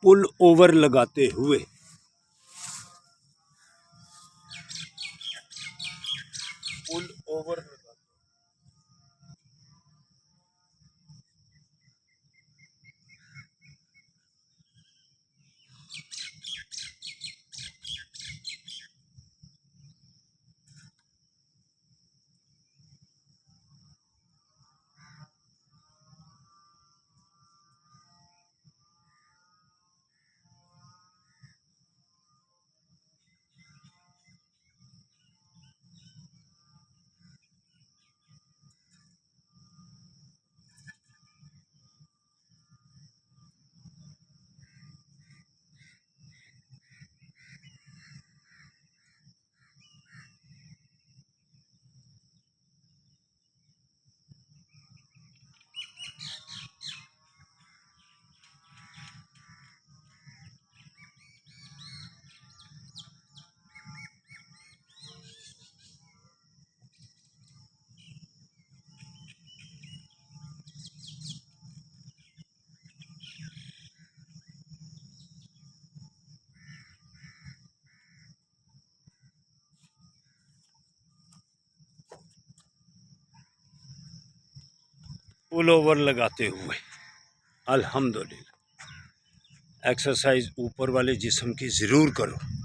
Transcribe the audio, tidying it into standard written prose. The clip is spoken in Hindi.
पुल ओवर लगाते हुए। पुल ओवर पुल ओवर लगाते हुए। अल्हम्दुलिल्लाह। एक्सरसाइज ऊपर वाले जिस्म की ज़रूर करो।